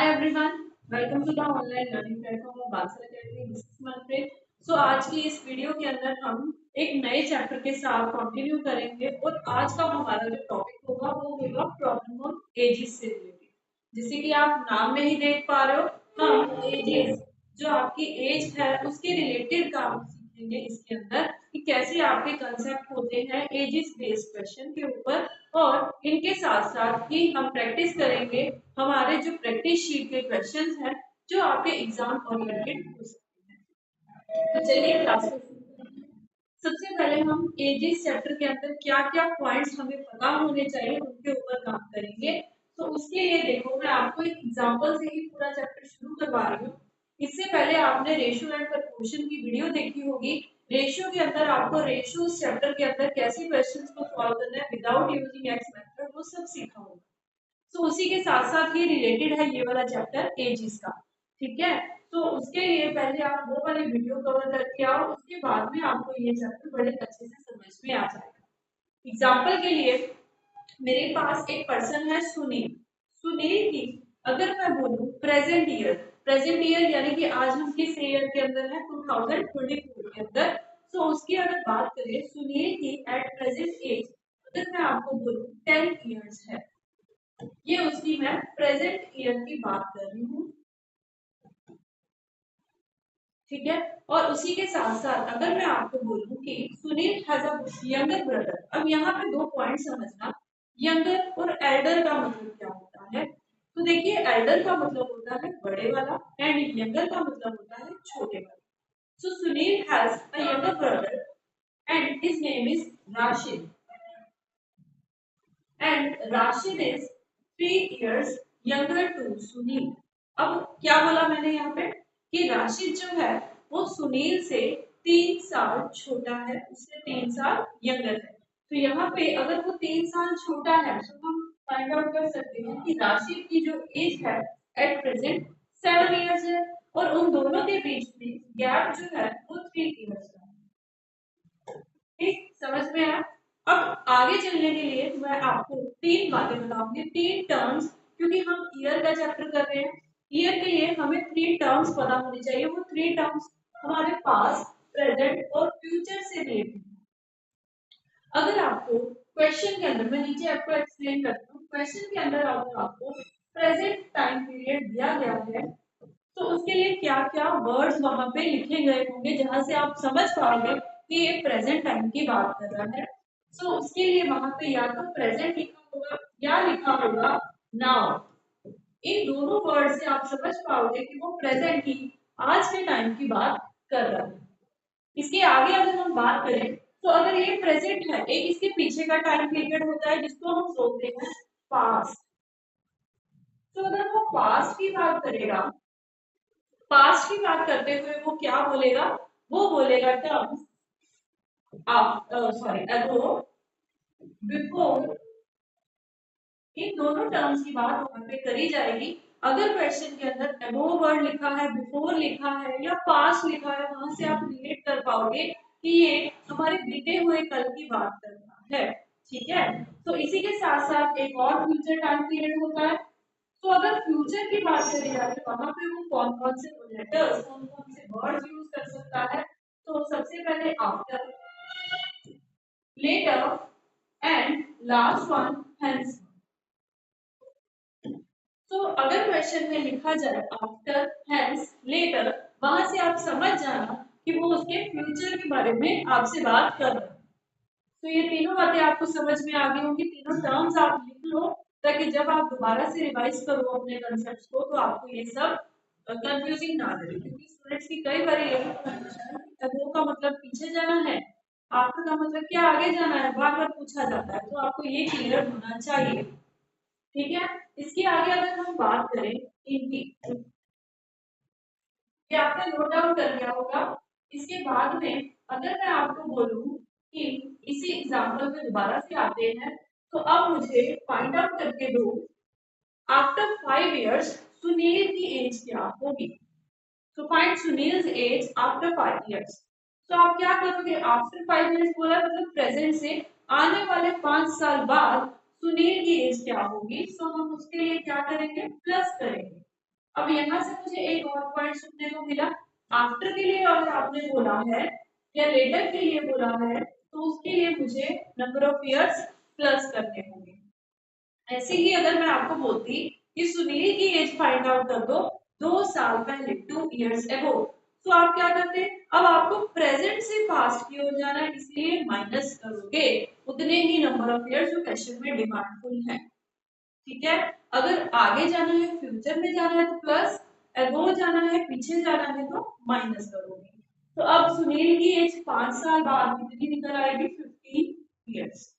Hi everyone, welcome to the online learning platform of Balsar Academy. This is Manpreet. So आज की इस video के अंदर हम एक नए चैप्टर के साथ कंटिन्यू करेंगे और आज का हमारा जो टॉपिक होगा वो होगा प्रॉब्लम ऑफ एजेस से रिलेटेड। जैसे कि आप नाम में ही देख पा रहे हो, हम एजेस जो आपकी एज है उसके रिलेटेड काम सीखेंगे इसके अंदर कि कैसे आपके कंसेप्ट होते हैं एजेस बेस्ड क्वेश्चन के ऊपर। और इनके साथ साथ ही हम प्रैक्टिस करेंगे हमारे जो प्रैक्टिस शीट के क्वेश्चंस हैं जो आपके एग्जाम ओरिएंटेड हो सकते हैं। तो चलिए क्लास को शुरू करते हैं। सबसे पहले हम एजेस चैप्टर के अंदर क्या क्या पॉइंट्स हमें पता होने चाहिए उनके ऊपर काम करेंगे। तो उसके लिए देखो मैं आपको एक एग्जांपल से ही पूरा चैप्टर शुरू करवा रही हूँ। इससे पहले आपने रेशियो एंड प्रपोर्शन की वीडियो देखी होगी। रेशियो के अंदर आपको रेशियो चैप्टर के अंदर कैसे क्वेश्चंस को सॉल्व करना है विदाउट यूजिंग एक्स मेथड वो सब सीखा होगा। तो उसी के साथ साथ ही रिलेटेड है ये वाला चैप्टर एजेस का। ठीक है, तो उसके लिए पहले आप वो वाली वीडियो कवर करके आओ, उसके बाद में आपको ये चैप्टर बड़े अच्छे से समझ में आ जाएगा। एग्जाम्पल के लिए मेरे पास एक पर्सन है सुनील। सुनील की अगर मैं बोलूं प्रेजेंट ईयर यानी कि आज हम किस ईयर के अंदर है 2024 के अंदर। तो उसकी अगर बात करें सुनील की एट प्रेजेंट एज अगर मैं आपको बोलूं 10 इयर्स है, ये उसकी मैं प्रेजेंट ईयर की बात कर रही हूँ। ठीक है, और उसी के साथ साथ अगर मैं आपको बोलूं कि Sunil has a younger brother, अब यहाँ पे दो पॉइंट समझना, यंगर और एल्डर का मतलब क्या होता है। तो देखिए एल्डर का मतलब होता है बड़े वाला एंड यंगर का मतलब होता है छोटे वाला। So Sunil has a younger brother and his name is Rashid and Rashid is 3 years younger to Sunil. अब क्या बोला मैंने यहाँ पे कि राशिद जो है वो सुनील से 3 साल छोटा है, उससे 3 साल यंगर है। तो यहाँ पे अगर वो 3 साल छोटा है तो हम फाइंड आउट कर सकते हैं कि राशिद की जो एज है एट प्रेजेंट 7 years है और उन दोनों के बीच में गैप जो है वो 3 years का है। ठीक समझ में आया। अब आगे चलने के लिए मैं आपको तीन बातें बताऊंगी, तीन टर्म्स, क्योंकि हम ईयर का चैप्टर कर रहे हैं। ईयर के लिए हमें 3 टर्म्स पता होनी चाहिए। वो 3 टर्म्स हमारे पास प्रेजेंट और फ्यूचर से रिलेटेड। अगर आपको क्वेश्चन के अंदर, मैं नीचे आपको एक्सप्लेन करता हूँ, क्वेश्चन के अंदर अगर आपको प्रेजेंट टाइम पीरियड दिया गया है तो उसके लिए क्या क्या वर्ड्स वहां पे लिखे गए होंगे जहां से आप समझ पाओगे कि ये प्रेजेंट टाइम की बात कर रहा है। सो उसके लिए वहां पे या तो प्रेजेंट लिखा होगा या लिखा होगा नाउ। इन दोनों वर्ड से आप समझ पाओगे कि वो प्रेजेंट की आज के टाइम की बात कर रहा है। इसके आगे अगर हम बात करें तो अगर ये प्रेजेंट है, एक इसके पीछे का टाइम पीरियड होता है जिसको हम बोलते हैं पास्ट। तो अगर वो पास्ट की बात करेगा, पास्ट की बात करते हुए वो क्या बोलेगा, वो बोलेगा टर्म्स अगो, बिफोर। इन दोनों टर्म्स की बात वहां पे करी जाएगी। अगर क्वेश्चन के अंदर अबो वर्ड लिखा है, बिफोर लिखा है या पास्ट लिखा है, वहां से आप रिलेट कर पाओगे कि ये हमारे बीते हुए कल की बात कर रहा है। ठीक है, तो इसी के साथ साथ एक और फ्यूचर टाइम पीरियड होता है। तो अगर फ्यूचर की बात करी जाए तो वहां पे वो कौन कौन से लेटर्स, कौन कौन से वर्ड्स यूज कर सकता है। तो सबसे पहले after, later and last one hence. तो अगर क्वेश्चन में लिखा जाए आफ्टर, हेंस, लेटर, वहां से आप समझ जाना कि वो उसके फ्यूचर के बारे में आपसे बात कर रहा है। तो ये तीनों बातें आपको समझ में आ गई होंगी, तीनों टर्म्स आप लिख लो ताकि जब आप दोबारा से रिवाइज करो अपने कंसेप्ट्स को तो आपको ये सब कंफ्यूजिंग ना लगे। क्योंकि स्टूडेंट्स की कई बार यही कंफ्यूजन है, वो का मतलब पीछे जाना है, आफ्टर का मतलब क्या आगे जाना है, बार बार पूछा जाता है। तो आपको ये क्लियर होना चाहिए। ठीक है, इसके आगे अगर हम बात करें इनकी, ये आपने नोट डाउन कर लिया होगा। इसके बाद में अगर मैं आपको बोलूं कि इसी एग्जांपल में दोबारा से आते हैं तो अब मुझे फाइंड आउट करके दो आफ्टर 5 years सुनील की एज क्या होगी। तो find Sunil's as after 5 years। तो आप क्या करोगे, आफ्टर 5 years बोला मतलब प्रेजेंट से आने वाले 5 साल बाद सुनील की एज क्या होगी। तो हम उसके लिए क्या करेंगे, प्लस करेंगे। अब यहाँ से मुझे एक और पॉइंट सुनने को मिला, आफ्टर के लिए अगर आपने बोला है या लेटर के लिए बोला है तो उसके लिए मुझे नंबर ऑफ ईयर्स प्लस करने होंगे। ऐसे ही अगर मैं आपको बोलती कि सुनील की एज फाइंड आउट कर दो 2 साल पहले, 2 years ago, तो आप क्या करते? अब आपको प्रेजेंट से पास्ट की ओर जाना है, इसलिए माइनस करोगे उतने ही नंबर ऑफ ईयर्स जो क्वेश्चन में डिमांडफुल है। ठीक है, अगर आगे जाना है, फ्यूचर में जाना है तो प्लस, अगो जाना है, पीछे जाना है तो माइनस करोगे। तो अब सुनील की एज 5 साल बाद कितनी निकल आएगी? 15 years।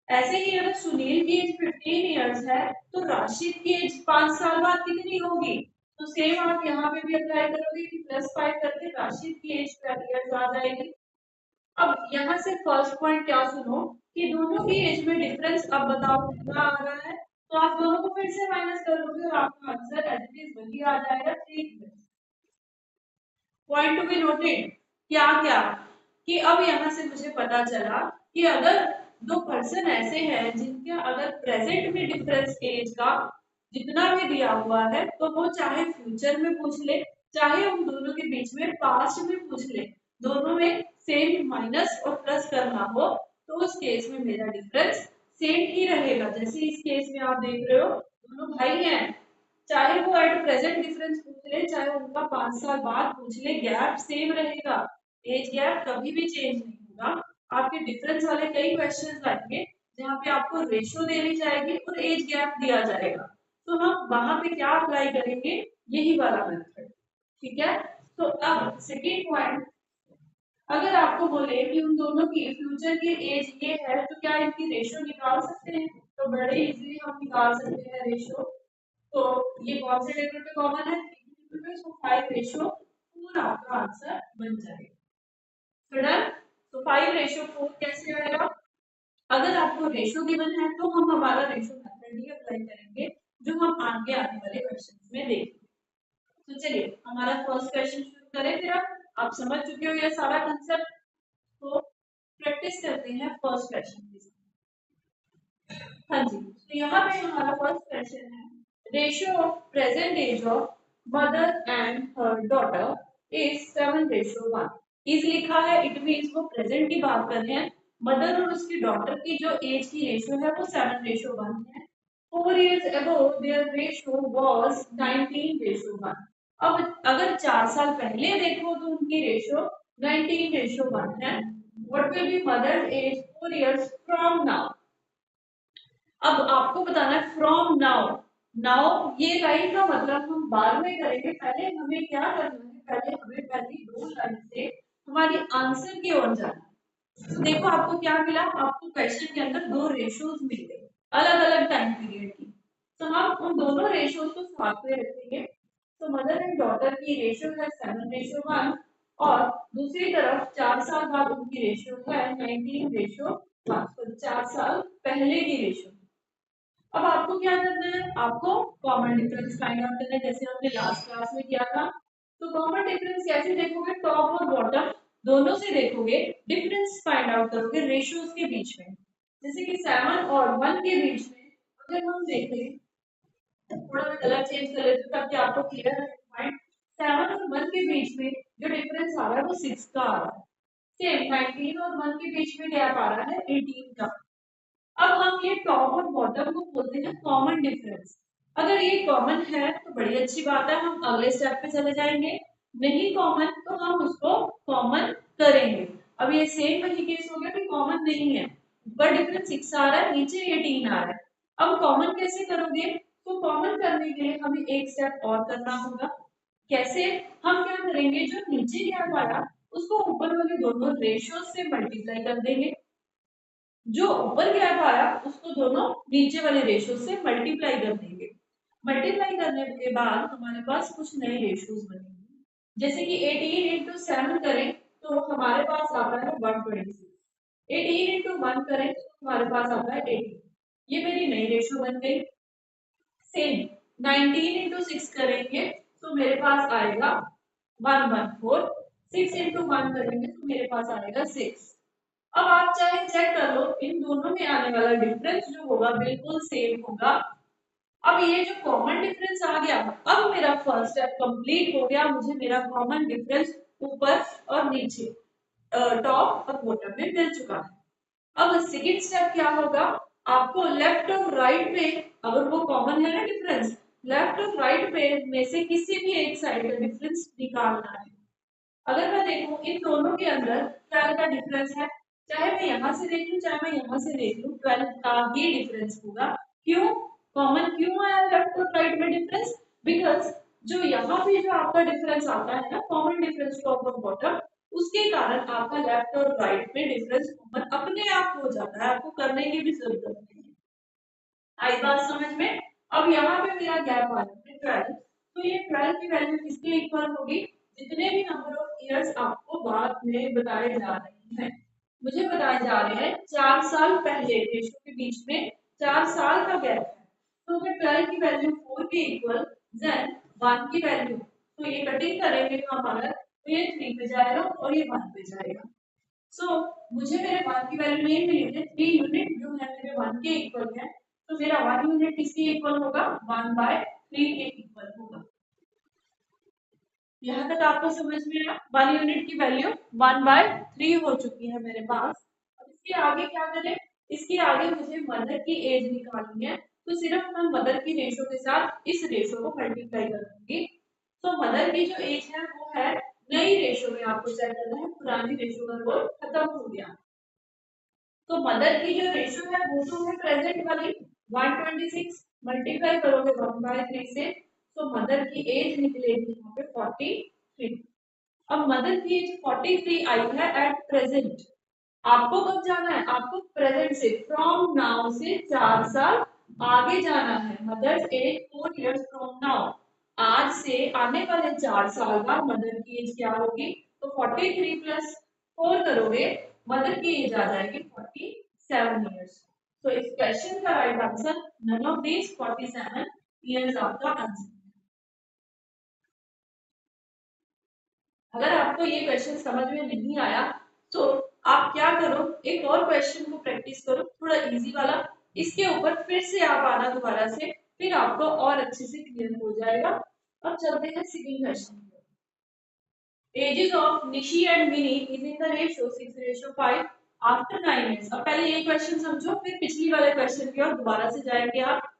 ऐसे ही अगर सुनील की एज 15 years है तो राशिद की एज 5 साल बाद कितनी होगी? तो सेम आप यहाँ पे भी अप्लाई करोगे कि +5 करके राशिद की एज 12 years आ जाएगी। अब यहाँ से फर्स्ट पॉइंट क्या सुनो कि दोनों की एज में डिफरेंस अब बताओ कितना आ रहा है, तो आप दोनों को फिर से माइनस करोगे और आपका आंसर एज इट इज वही आ जाएगा 3। पॉइंट टू बी नोटेड क्या क्या कि अब यहाँ से मुझे पता चला कि अगर दो पर्सन ऐसे हैं जिनका अगर प्रेजेंट में डिफरेंस एज का जितना भी दिया हुआ है तो वो चाहे फ्यूचर में पूछ ले, चाहे उन दोनों के बीच में पास्ट में पूछ ले, दोनों में सेम माइनस और प्लस करना हो तो उस केस में मेरा डिफरेंस सेम ही रहेगा। जैसे इस केस में आप देख रहे हो दोनों भाई हैं, चाहे वो एट प्रेजेंट डिफरेंस पूछ ले चाहे उनका 5 साल बाद पूछ ले, गैप सेम रहेगा, एज गैप कभी भी चेंज नहीं होगा। आपके डिफरेंस वाले कई क्वेश्चंस आएंगे जहाँ पे आपको रेशियो देनी जाएगी और एज गैप दिया जाएगा, तो हम वहां पे क्या अप्लाई करेंगे? यही वाला मेथड। ठीक है, तो अब सेकेंड पॉइंट, अगर आपको बोले कि उन दोनों की फ्यूचर की एज ये है तो क्या इनकी रेशियो निकाल सकते हैं? तो बड़े इजीली हम निकाल सकते हैं रेशियो। तो ये कौन से टेबल पे कॉमन है? तो 5:4 आपका आंसर बन जाएगा। डन। तो 5:4 कैसे आएगा? अगर आपको रेशियो गिवन है तो हम हमारा रेशियो मेथड ही अप्लाई करेंगे जो हम आगे आने वाले क्वेश्चन में देखेंगे। तो चलिए हमारा फर्स्ट क्वेश्चन शुरू करें। फिर आप समझ चुके हो ये सारा कंसेप्ट, तो प्रैक्टिस करते हैं फर्स्ट क्वेश्चन के साथ। हाँ जी, तो यहाँ पे हमारा फर्स्ट क्वेश्चन है, ratio of present age of mother and her daughter is 7:1। Is लिखा है, इट मीन्स वो प्रेजेंट की बात कर रहे हैं, मदर और उसकी डॉटर की जो एज की रेशियो है वो 7:1 है। 4 years ago their ratio was 19:1। अब अगर 4 साल पहले देखो तो उनकी रेशियो 19:1 है। What will be mother's age 4 years from now? अब आपको बताना है फ्रॉम नाउ। नाउ ये लाइन का मतलब हम बाद में करेंगे, पहले हमें क्या करना है, पहले हमें पहली 2 लाइन से हमारी आंसर की ओर जाना है। तो देखो आपको क्या मिला, आपको क्वेश्चन के अंदर 2 रेशियोज मिल गए अलग अलग टाइम पीरियड की, तो हम उन दोनों रेशियोज को साथ में रखेंगे। तो मदर एंड डॉटर की रेशियो है 7:1 और दूसरी तरफ 4 साल बाद उनकी रेशियो है 19:1। तो 4 साल पहले की रेशियो। अब आपको क्या करना है, आपको कॉमन डिफरेंस फाइंड आउट करना है जैसे हमने लास्ट क्लास में किया था। तो कॉमन डिफरेंस कैसे देखोगे? टॉप और बॉटम दोनों से देखोगे, डिफरेंस फाइंड आउट करोगे रेशियोज के बीच में। जैसे कि 7 और 1 के बीच में अगर हम देखें, थोड़ा मैं कलर चेंज कर लेती हूँ ताकि आपको क्लियर है पॉइंट। 7 और 1 के बीच में जो डिफरेंस आ रहा है वो 6 का आ रहा है। सेम 19 और 1 के बीच में गैप आ रहा है 18 का। अब हम ये टॉप और बॉटम को बोलते हैं कॉमन डिफरेंस। अगर ये कॉमन है तो बड़ी अच्छी बात है, हम अगले स्टेप पे चले जाएंगे। नहीं कॉमन तो हम उसको कॉमन करेंगे। अब ये सेम वही केस हो गया कि कॉमन नहीं है, ऊपर डिफरेंस 6 आ रहा है, नीचे 18 आ रहा है। अब कॉमन कैसे करोगे? तो कॉमन करने के लिए हमें एक स्टेप और करना होगा। कैसे? हम क्या करेंगे, जो नीचे गैप आया उसको ऊपर वाले दोनों रेशियो से मल्टीप्लाई कर देंगे, जो ऊपर गैप आया उसको दोनों नीचे वाले रेशियो से मल्टीप्लाई कर देंगे। मल्टीप्लाई करने के बाद हमारे पास कुछ नए रेशियोज बनेंगे, जैसे कि 18 इंटू 7 करें तो हमारे पास आता है 126। 18 इंटू 1 करें तो हमारे पास आता है 18। ये मेरी नई रेशियो बन गई। सेम 19 इंटू 6 करेंगे तो मेरे पास आएगा 114। 6 इंटू 1 करेंगे तो मेरे पास आएगा 6। अब आप चाहे चेक कर लो, इन दोनों में आने वाला डिफरेंस जो होगा बिल्कुल सेम होगा। अब ये जो कॉमन डिफरेंस आ गया, अब मेरा फर्स्ट स्टेप कंप्लीट हो गया, मुझे मेरा कॉमन डिफरेंस ऊपर और नीचे टॉप और बॉटम में मिल चुका है। अब सेकंड स्टेप क्या होगा, आपको लेफ्ट और राइट में, अगर वो कॉमन है ना डिफरेंस, लेफ्ट और राइट में से किसी भी एक साइड का डिफरेंस निकालना है। अगर मैं देखूं इन दोनों के अंदर 12 का डिफरेंस है, चाहे मैं यहाँ से देख लूं चाहे मैं यहाँ से देख लूं, 12 का ही डिफरेंस होगा। क्यों कॉमन क्यों आया लेफ्ट और राइट में डिफरेंस? बिकॉज जो यहाँ पे जो आपका डिफरेंस आता है ना, कॉमन डिफरेंस टॉप और बॉटम, उसके कारण आपका लेफ्ट और राइट में डिफरेंस कॉमन अपने आप हो जाता है, आपको करने की भी जरूरत नहीं है। आई बात समझ में? अब यहाँ पे मेरा गैप आ रहा है 12, तो ये 12 की वैल्यू किसके इक्वल होगी? जितने भी नंबर ऑफ इयर्स आपको बाद में बताए जा रहे हैं, मुझे बताए जा रहे हैं 4 साल पहले रेशो के बीच में 4 साल का गैप है, तो अगर 12 की वैल्यू 4 के इक्वल, देन 1 की वैल्यू, तो ये कटिंग करेंगे हमारा, तो ये 3 पे जाएगा और ये 1 पे जाएगा। सो मुझे मेरे 1 की वैल्यू नहीं मिली है, 3 यूनिट जो है मेरे 1 के इक्वल है, तो मेरा 1 यूनिट किसके इक्वल होगा? 1/3 के इक्वल होगा। यहाँ तक आपको समझ में आया? 1 यूनिट की वैल्यू 1/3 हो चुकी है मेरे पास। अब इसके आगे क्या करें? इसके आगे मुझे मदर की एज निकालनी है, तो सिर्फ मैं मदर की रेशो के साथ इस रेशो को मल्टीप्लाई कर दूंगी। तो मदर की जो एज है वो है, नई रेशो में आपको चेक करना है, पुरानी रेशो का रोल खत्म हो गया। तो मदर की जो रेशो है वो तो है प्रेजेंट वाली 126, मल्टीप्लाई करोगे 1/3 से, तो मदर की एज निकलेगी यहाँ पे 43। अब मदर की एज 43 आई है एट प्रेजेंट। आपको कब जाना है? आपको प्रेजेंट से, फ्रॉम नाउ से 4 साल आगे जाना है। Mother's age 4 years from now, आज से आने वाले 4 साल बाद मदर की एज क्या होगी? तो 43 प्लस 4 करोगे, मदर की एज आ जाएगी 47 इयर्स। तो इस क्वेश्चन का right answer none of these 47 years आपका आंसर। अगर आपको ये क्वेश्चन समझ में नहीं आया तो आप क्या करो, एक और क्वेश्चन को प्रैक्टिस करो, थोड़ा इजी वाला, इसके ऊपर फिर से आप आना दोबारा से, फिर आपको और अच्छे से क्लियर हो जाएगा। अब चलते हैं second question. Ages of Nishi and Mini is in the ratio 6:5 after 9 years. अब पहले ये क्वेश्चन समझो, फिर पिछली वाले क्वेश्चन की ओर दोबारा से जाएंगे आप।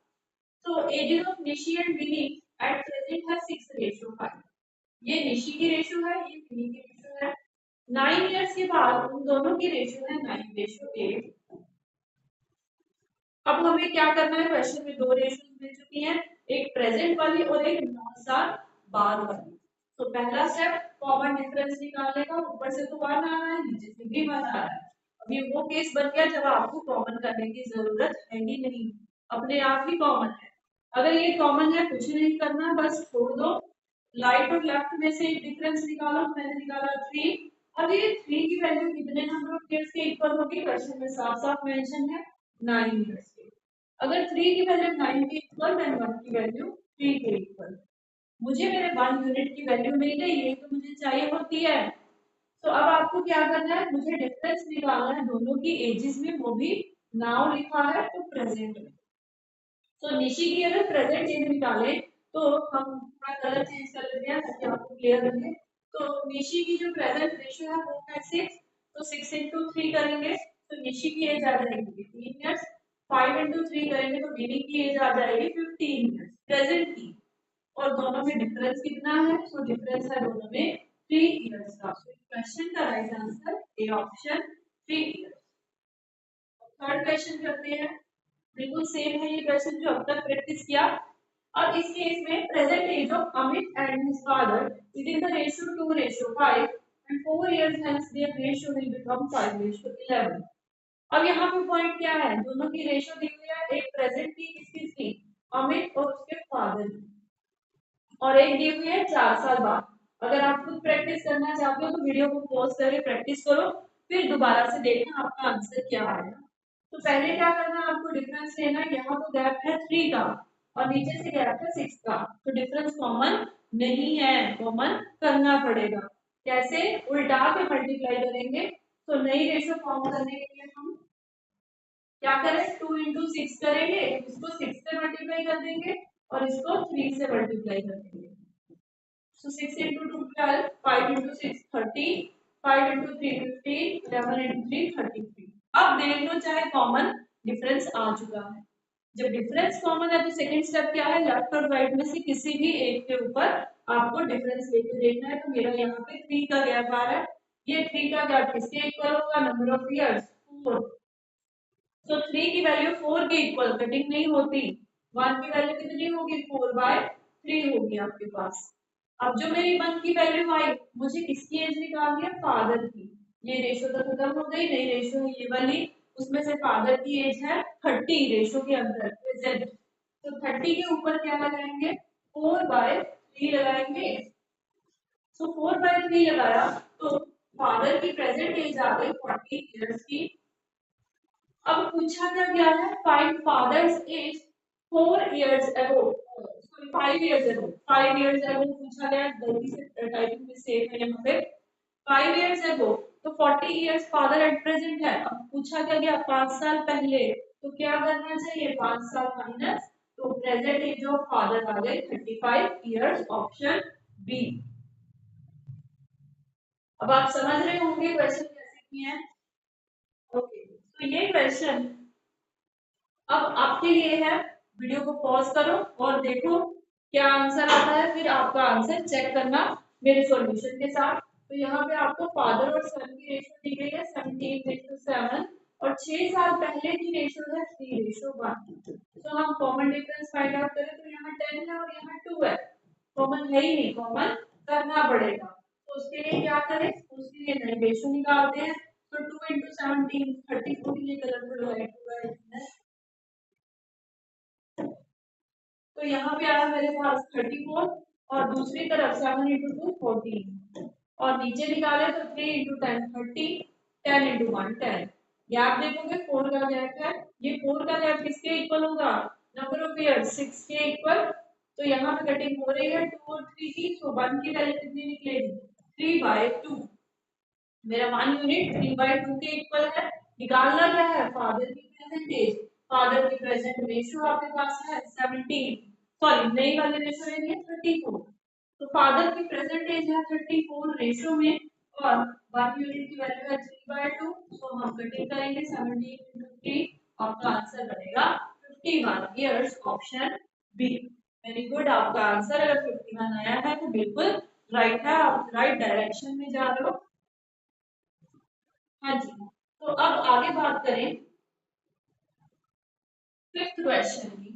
तो ages of Nishi and Mini at present है 6:5। ये निशी की रेशियो है, ये मिनी की रेशियो है। 9 इयर्स के बाद उन दोनों की रेशियो है 9:8। अब हमें क्या करना है? क्वेश्चन में दो रेशियो मिल चुकी हैं, एक प्रेजेंट वाली और एक 9 साल बाद वाली। तो पहला स्टेप कॉमन डिफरेंस निकालने का, ऊपर से तो 1 आ रहा है, नीचे से भी 1 आ रहा है। अभी वो केस बन गया जब आपको कॉमन करने की जरूरत है ही नहीं, अपने आप ही कॉमन है। अगर ये कॉमन है, कुछ नहीं करना, बस छोड़ दो। राइट और लेफ्ट में से डिफरेंस निकालो, मैंने निकाला 3। अब ये 3 की वैल्यू कितने नंबर ऑफ इयर्स के इक्वल होगी? क्वेश्चन में साफ साफ मेंशन है 9 इयर्स के। अगर 3 की वैल्यू 9 के इक्वल, देन 1 की वैल्यू 3 के इक्वल। मुझे मेरे 1 यूनिट की वैल्यू मिल गई, ये तो मुझे चाहिए होती है। तो अब आपको क्या करना है? मुझे डिफरेंस निकालना है दोनों की एजेस में, वो भी नाउ लिखा है तो प्रेजेंट में। तो निशी की अगर प्रेजेंट एज निकाले, तो हम थोड़ा कलर चेंज कर लेते हैं ताकि आपको क्लियर लगे। तो निशी की जो प्रेजेंट रेशियो है वो है 6, तो 6 into 3 करेंगे तो निशी की एज आ जाएगी 15 इयर्स। 5 into 3 करेंगे तो विनी की एज आ जाएगी 15 इयर्स प्रेजेंट की। और दोनों में डिफरेंस कितना है? तो डिफरेंस है दोनों में 3 इयर्स का। क्वेश्चन का right answer A option 3 years. Third question करते हैं, बिल्कुल सेम है ये क्वेश्चन जो अब तक प्रैक्टिस किया। अब इस केस में present age of Amit and his father is in the ratio 2:5 and 4 years hence their ratio will become 5:11। अब यहाँ पे पॉइंट क्या है? दोनों की रेशियो दी हुई है, एक प्रेजेंट की, किसकी थी? अमित और उसके फादर की, और एक दी हुई है 4 साल बाद। अगर आप खुद प्रैक्टिस करना चाहते हो तो वीडियो को पॉज करके प्रैक्टिस करो, फिर दोबारा से देखना आपका आंसर क्या आएगा। तो पहले क्या करना है? आपको डिफरेंस लेना है। यहाँ तो गैप है 3 का और नीचे से गैप है 6 का, तो डिफरेंस कॉमन नहीं है, कॉमन करना पड़ेगा। कैसे? उल्टा के मल्टीप्लाई करेंगे। तो नई रेशियो फॉर्म करने के लिए हम क्या करें, 2 into 6 करेंगे, इसको 6 से मल्टीप्लाई कर देंगे और इसको 3 से मल्टीप्लाई कर देंगे। So 6 into 2 12, 5 into 6 13, 5 into 3 15, 11 into 3 33। अब देख लो चाहे कॉमन डिफरेंस आ चुका है। जब डिफरेंस कॉमन है तो सेकंड स्टेप क्या है, लेफ्ट और राइट में से किसी भी एक के ऊपर आपको डिफरेंस लेके देखना है। तो मेरा यहाँ पे 3 का गैप आ रहा है, ये 3 का गैप किसके इक्वल होगा, नंबर ऑफ इयर्स 4। तो 3 की वैल्यू 4 के इक्वल कटिंग नहीं होती, 1 की वैल्यू कितनी होगी, 4/3 होगी आपके पास। अब जो मेरी 1 की वैल्यू आई, मुझे किसकी एज निकालनी है, फादर की। ये रेशो तो खत्म हो गई, नई रेशो है ये वाली, उसमें से फादर की एज है 30 रेशो के अंदर प्रेजेंट। तो 30 के ऊपर क्या लगाएंगे, 4/3 लगाएंगे। सो 4/3 लगाया तो फादर की प्रेजेंट एज आ गई 40 इयर्स की। अब पूछा क्या गया है, find father's age 4 years ago, sorry 5 years ago, 5 years ago पूछा गया, गलती से टाइपिंग मिस्टेक है यहाँ पे। 5 years ago तो 40 years फादर एट प्रेजेंट है। अब पूछा क्या गया, 5 साल पहले, तो क्या करना चाहिए, 5 साल माइनस, तो प्रेजेंट एज ऑफ फादर आ गए 35 years, ऑप्शन बी। अब आप समझ रहे होंगे क्वेश्चन कैसे किए हैं। ओके, तो ये क्वेश्चन अब आपके लिए है, वीडियो को पॉज करो और देखो क्या आंसर आता है, फिर आपका आंसर चेक करना मेरे सॉल्यूशन के साथ। तो यहाँ पे आपको फादर और सन की रेशो दी गई है 17:7 और 6 साल पहले की रेशो है 3:1। तो हम कॉमन डिफरेंस फाइंड आउट करें तो यहाँ 10 है और यहाँ 2 है, कॉमन है ही नहीं, कॉमन करना पड़ेगा। तो उसके लिए क्या करें, उसके लिए नई रेशो निकालते हैं। तो 2 into 17 34, ये कलरफुल व्हाइट होगा, तो यहाँ पे आया मेरे पास 34 और दूसरी तरफ 7 into 2 14 और नीचे निकाले तो 3 into 10 30, 10 into 1 10। गैप देखोगे 4 का गैप है, ये 4 का गैप किसके इक्वल होगा, नंबर ऑफ इयर्स 6 के इक्वल। तो यहाँ पे कटिंग हो रही है 2 और 3 की, तो 1 की वैल्यू कितनी निकलेगी, 3/2। मेरा 1 यूनिट 3/2 के इक्वल है। निकालना क्या है, फादर की प्रेजेंटेज, फादर की प्रेजेंट रेशियो आपके पास है 17, सॉरी नई वाली रेशियो है 34। तो फादर की प्रेजेंट एज है 34 रेशियो में और 1 यूनिट की वैल्यू है 3/2। तो हम कटिंग करेंगे 17 into 3, आपका आंसर बनेगा 51 years, option B. Very good, आपका आंसर अगर 51 आया है तो बिल्कुल राइट है, आप राइट डायरेक्शन में जा रहे हो। हाँ जी, तो अब आगे बात करें फिफ्थ क्वेश्चन की।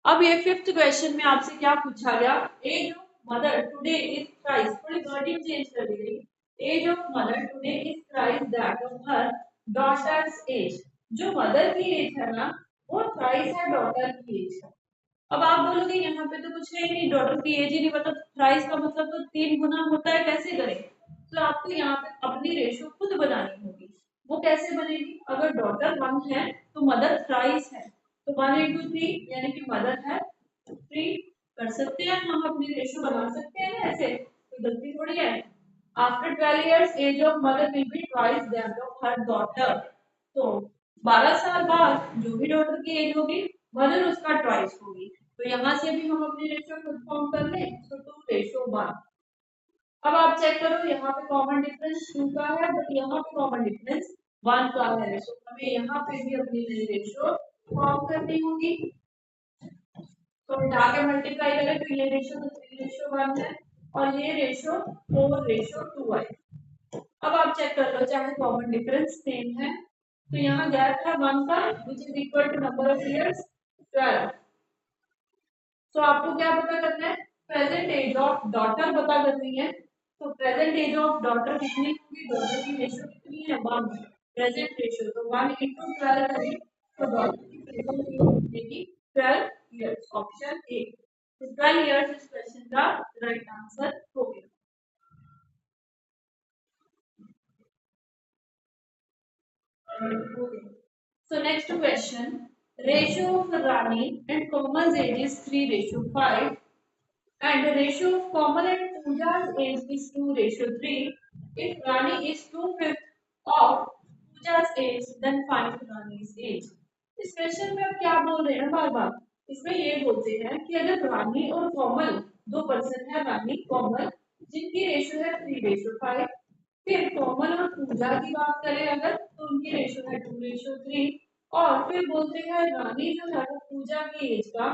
अब ये फिफ्थ क्वेश्चन में आपसे क्या पूछा गया, age of mother today is thrice, थोड़ी वर्डिंग चेंज कर दी गई। Age of mother today is thrice that of her daughter's age. जो मदर की एज है ना, वो थ्राइस है डॉटर की एज है। अब आप बोलोगे यहाँ पे तो कुछ है ही नहीं, डॉटर की एज ही नहीं पता, थ्राइस का मतलब तो 3 गुना होता है, कैसे करें। तो आपको यहाँ पे अपनी रेशो खुद बनानी होगी। वो कैसे बनेगी, अगर डॉटर 1 है तो मदर थ्राइस है, तो 1 into 3 यानी कि मदर है 3। कर सकते हैं हम, अपनी रेशो बना सकते हैं ना, ऐसे कोई गलती थोड़ी है। After 12 years age of mother will be twice that of her daughter. तो 12 साल बाद जो भी डॉटर की एज होगी, मदर उसका ट्वाइस होगी। तो यहाँ से भी हम अपनी रेशो खुद फॉर्म कर लें, तो 2:1। अब आप चेक करो, यहाँ पे कॉमन डिफरेंस 2 का है बट यहाँ पे कॉमन डिफरेंस 1 का है। तो हमें यहाँ पे भी अपनी नई रेशो फॉर्म करनी होगी। तो उठा के मल्टीप्लाई करें तो ये रेशो तो 3:1 है और ये रेशो 4:2 है। अब आप चेक कर लो, चाहे कॉमन डिफरेंस सेम है तो यहाँ गैप है 1 का, which is equal to number of years 12। तो आपको क्या पता करना है, प्रेजेंट एज ऑफ डॉटर पता करनी है। तो प्रेजेंट एज ऑफ डॉटर कितनी होगी, डॉटर की रेशियो कितनी है 1, प्रेजेंट रेशियो तो 1 into 12 करें तो डॉटर की प्रेजेंट एज मिलेगी 12 इयर्स, ऑप्शन ए। तो 12 इयर्स इस क्वेश्चन का राइट आंसर हो गया। Okay. So next question. Ratio of Rani and Komal's age is 3:5 and the ratio of Komal and Pooja's age is 2:3. If Rani is 2/5 of Pooja's age, then find Rani's age. इस question में अब क्या बोल रहे हैं बार बार, इसमें ये बोलते हैं कि अगर रानी और कोमल दो पर्सन है, रानी कोमल, जिनकी रेशो है 3:5, फिर कोमल और पूजा की बात करें अगर तो उनकी रेशो है 2:3, और फिर बोलते हैं रानी जो है वो पूजा की एज का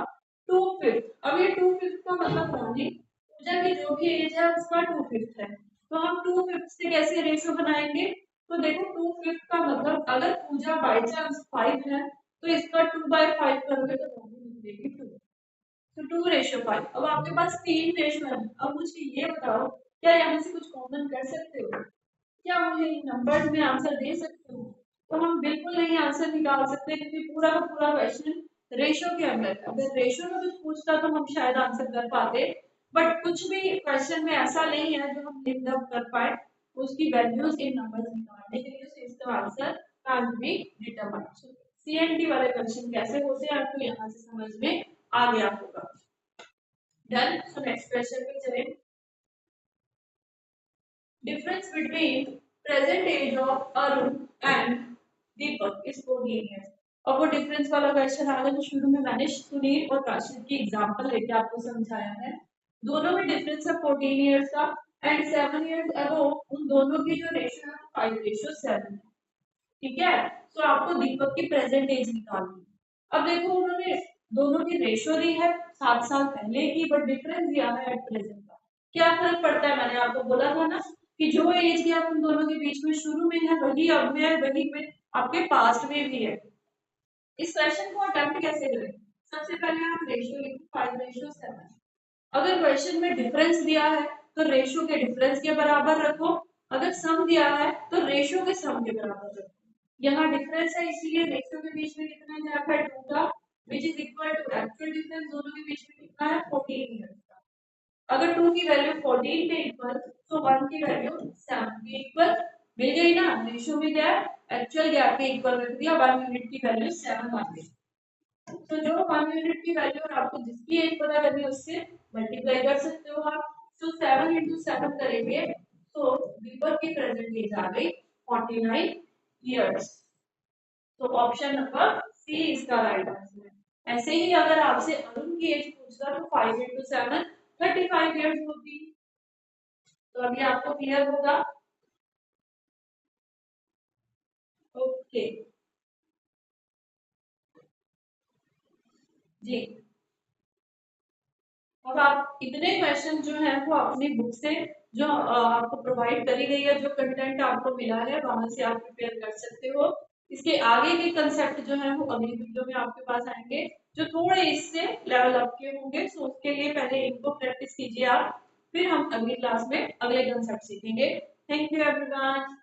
2/5। अब ये 2/5 का मतलब रानी पूजा की जो भी एज है उसका 2/5 है, तो हम 2/5 से कैसे रेशो बनाएंगे, तो देखो 2/5 का मतलब अगर पूजा बाई चांस 5 है तो इसका 2/5 करोगे तो वैल्यू मिलेगी 2, तो 2:5। अब आपके पास 3 रेशो है, अब मुझे ये बताओ क्या यहाँ से कुछ कॉमन कर सकते हो, क्या मुझे नंबर्स में आंसर दे सकते हो, तो हम बिल्कुल नहीं आंसर निकाल सकते क्योंकि पूरा का पूरा क्वेश्चन रेशो के अंदर है। अगर रेशो में कुछ पूछता तो हम शायद आंसर कर पाते, बट कुछ भी क्वेश्चन में ऐसा नहीं है जो हम लिंक अप कर पाए उसकी वैल्यूज इन नंबर्स निकालने के लिए, so इसका answer can't be determined. CNT वाले क्वेश्चन कैसे होते हैं आपको यहाँ से समझ में आ गया होगा। डन, सो नेक्स्ट क्वेश्चन पे चलें। Difference between present age of Arun and Deepak is 14 years. और वो डिफरेंस वाला क्वेश्चन आ गया तो शुरू में मैंने सुनील और काशिफ की एग्जांपल लेके आपको समझाया है। दोनों में डिफरेंस है 14 इयर्स का, एंड 7 इयर्स अगो उन दोनों की जो रेशियो है 5:7 है। ठीक है, तो आपको दीपक की प्रेजेंट एज निकालनी है। अब देखो उन्होंने दोनों की रेशियो दी है 7 साल पहले की, बट डिफरेंस दिया है एट प्रेजेंट का। क्या फर्क पड़ता है, मैंने आपको बोला था ना कि जो एज गैप उन दोनों के बीच में शुरू में है वही अब में है, वही में आपके पास्ट में भी है। इस क्वेश्चन को अटेम्प्ट कैसे करें, सबसे पहले आप रेशियो लिखो 5:7। अगर क्वेश्चन में डिफरेंस दिया है तो रेशियो के डिफरेंस के बराबर रखो, अगर सम दिया है तो रेशियो के सम के बराबर रखो। यहाँ डिफरेंस है इसलिए रेशियो के बीच में कितना गैप है 2 का, which is equal to actual difference दोनों के बीच में कितना है 14 ईयर्स का। अगर 2 की वैल्यू 14 के इक्वल तो 1 की वैल्यू 7 के इक्वल मिल गई ना, रेशियो में गैप एक्चुअल गैप के इक्वल रख दिया, 1 यूनिट की वैल्यू 7 आ गई। तो जो 1 यूनिट की वैल्यू और आपको जिसकी एज पता करनी है उससे मल्टीप्लाई कर सकते हो आप। तो 7 into 7 करेंगे तो दीपक की प्रेजेंट एज आ गई 49 इयर्स। तो ऑप्शन नंबर सी इसका राइट आंसर है। ऐसे ही अगर आपसे अरुण की एज पूछता तो 5 into 7 35 इयर्स होती। तो अभी आपको क्लियर होगा। ओके जी, अब आप इतने क्वेश्चन जो है वो अपनी बुक से जो आपको प्रोवाइड करी गई है, जो कंटेंट आपको मिला है वहां से आप प्रिपेयर कर सकते हो। इसके आगे के कंसेप्ट जो है वो अगली वीडियो में आपके पास आएंगे जो थोड़े इससे लेवल अप के होंगे, सो उसके लिए पहले इनको प्रैक्टिस कीजिए आप, फिर हम अगली क्लास में अगले कंसेप्ट सीखेंगे। Thank you everyone.